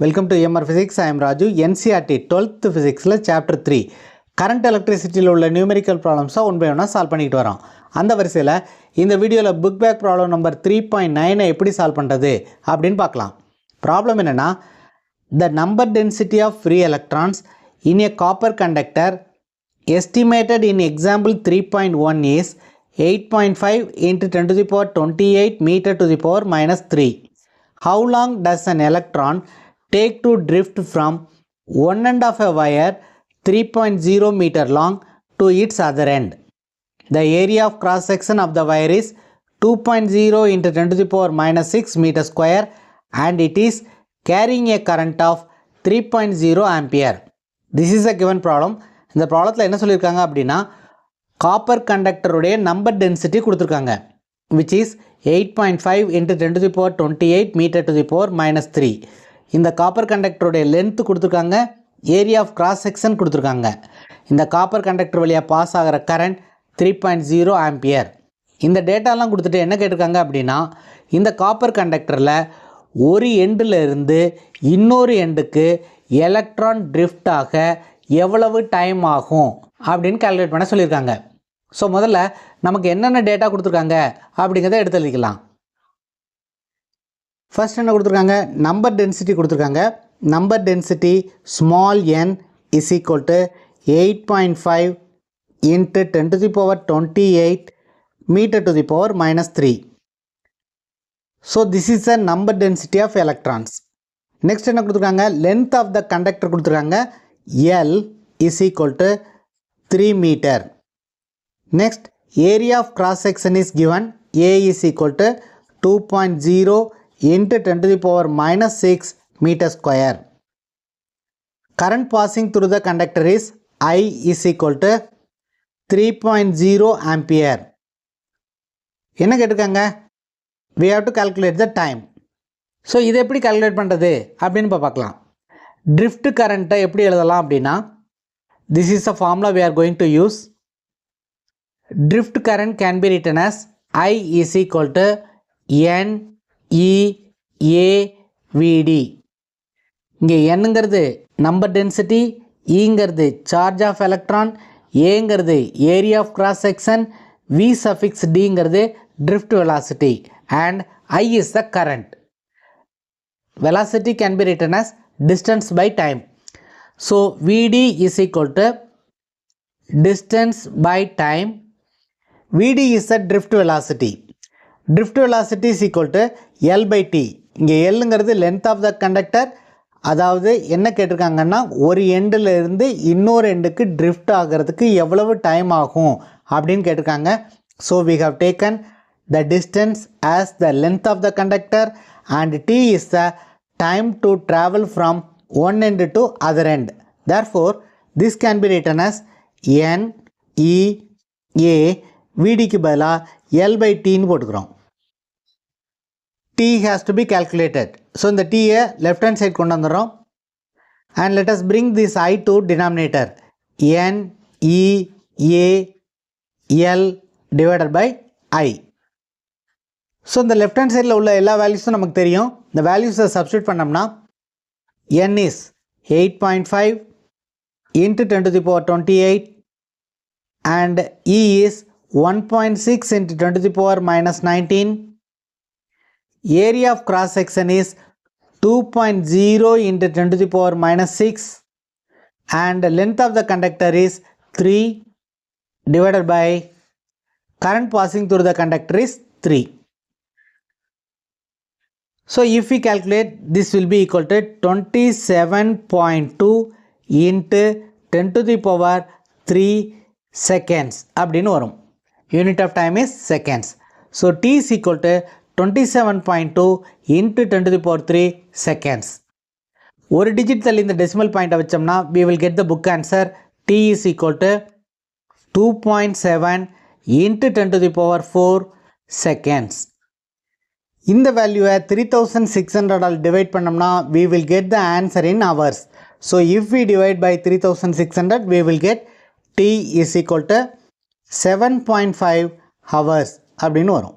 Welcome to EMR Physics. I am Raju. NCERT 12th Physics Chapter 3 Current Electricity உள்ள numerical problems one by one solve பண்ணிட்டு வரோம். அந்த வரிசையில் இந்த வீடியோல book back problem number 3.9 எப்படி solve பண்றது அப்படினு பார்க்கலாம். Problem என்னன்னா the number density of free electrons in a copper conductor estimated in example 3.1 is 8.5 into 10 to the power 28 meter to the power minus 3. How long does an electron take to drift from one end of a wire 3.0 meter long to its other end? The area of cross section of the wire is 2.0 into 10 to the power minus 6 meter square and it is carrying a current of 3.0 ampere. This is a given problem. இந்த ப்ராப்ளத்தில் என்ன சொல்லியிருக்காங்க அப்படின்னா copper கண்டக்டருடைய number density கொடுத்துருக்காங்க which is 8.5 into 10 to the power 28 meter to the power minus 3. இந்த copper கண்டக்டருடைய length கொடுத்துருக்காங்க, area of cross section கொடுத்துருக்காங்க. இந்த காப்பர் கண்டக்டர் வழியாக பாஸ் ஆகிற கரண்ட் 3.0 ஆம்பியர். இந்த டேட்டாலாம் கொடுத்துட்டு என்ன கேட்டிருக்காங்க அப்படின்னா இந்த காப்பர் கண்டக்டரில் ஒரு எண்டில் இருந்து இன்னொரு எண்டுக்கு எலக்ட்ரான் ட்ரிஃப்ட் ஆக எவ்வளவு டைம் ஆகும் அப்படின்னு கால்குலேட் பண்ண சொல்லியிருக்காங்க. ஸோ முதல்ல நமக்கு என்னென்ன டேட்டா கொடுத்துருக்காங்க அப்படிங்கிறத எடுத்து எழுதிக்கலாம். ஃபர்ஸ்ட் என்ன கொடுத்துருக்காங்க, நம்பர் டென்சிட்டி கொடுத்துருக்காங்க. Number density small n is equal to 8.5 into 10 to the power 28 metre to the power minus 3. So this is a number density of electrons. Next என்ன கொடுத்துருக்காங்க, லென்த் ஆஃப் த கண்டக்டர் கொடுத்துருக்காங்க. L is equal to 3 metre. Next, area of cross section is given. A is equal to 2.0 into 10 to the power minus 6 meter square. Current passing through the conductor is I is equal to 3.0 ampere. என்ன கேட்டிருக்காங்க, we have to calculate the time. So இதை எப்படி calculate பண்ணுறது அப்படின்னு பார்க்கலாம். Drift current எப்படி எழுதலாம் அப்படின்னா this is the formula we are going to use. Drift current can be written as I is equal to N E A V D. இங்கே Nங்கிறது நம்பர் டென்சிட்டி, Eங்கிறது சார்ஜ் ஆஃப் எலக்ட்ரான், Aங்கிறது area of cross section, V suffix Dங்கிறது drift velocity and I is the current. Velocity can be written as distance by time. So Vd is equal to distance by time. Vd is the drift velocity. Drift velocity is equal to L by T. இங்கே Lங்கிறது length of the conductor. அதாவது என்ன கேட்டிருக்காங்கன்னா ஒரு எண்டில் இருந்து இன்னொரு எண்டுக்கு drift ஆகிறதுக்கு எவ்வளவு டைம் ஆகும் அப்படின்னு கேட்டிருக்காங்க. So we have taken the distance as the length of the conductor and T is the time to travel from one end to other end. Therefore, this can be written as N E A Vdக்கு பதிலாக L by Tன்னு போட்டுக்கிறோம். T has to be calculated. So இந்த Tயை left hand side கொண்டு வந்துடுறோம். And let us bring this I to denominator. N E A L divided by I. So இந்த left hand sideல உள்ள எல்லா வேல்யூஸும் நமக்கு தெரியும். இந்த வேல்யூஸை சப்ஸ்டியூட் பண்ணோம்னா N is 8.5 into 10 to the power 28 and E is 1.6 into 10 to the power minus 19. Area of cross section is 2.0 into 10 to the power minus 6 and length of the conductor is 3 divided by current passing through the conductor is 3. So if we calculate, this will be equal to 27.2 into 10 to the power 3 seconds அப்படின்னு வரும். Unit of time is seconds. So T is equal to 27.2 into 10 to the power 3 seconds. ஒரு digit தள்ளி இந்த decimal point வச்சோம்னா we will get the book answer. T is equal to 2.7 into 10 to the power 4 seconds. இந்த வேல்யூவை 3600 all divide பண்ணோம்னா we will get the answer in hours. So if we divide by 3600 we will get T is equal to 7.5 hours அப்படின்னு வரும்.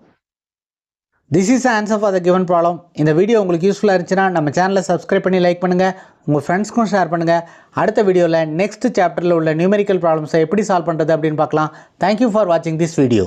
This is the answer for the given problem. இந்த video உங்களுக்கு யூஸ்ஃபுல்லாக இருந்துச்சுன்னா நம்ம சேனலை subscribe பண்ணி லைக் பண்ணுங்கள், உங்கள் ஃப்ரெண்ட்ஸ்க்கும் ஷேர் பண்ணுங்கள். அடுத்த வீடியோவில் நெக்ஸ்ட் சாப்டரில் உள்ள நியூமெரிக்கல் ப்ராப்ளம்ஸை எப்படி சால்வ் பண்ணுறது அப்படின்னு பார்க்கலாம். தேங்க்யூ ஃபார் வாட்சிங் திஸ் வீடியோ.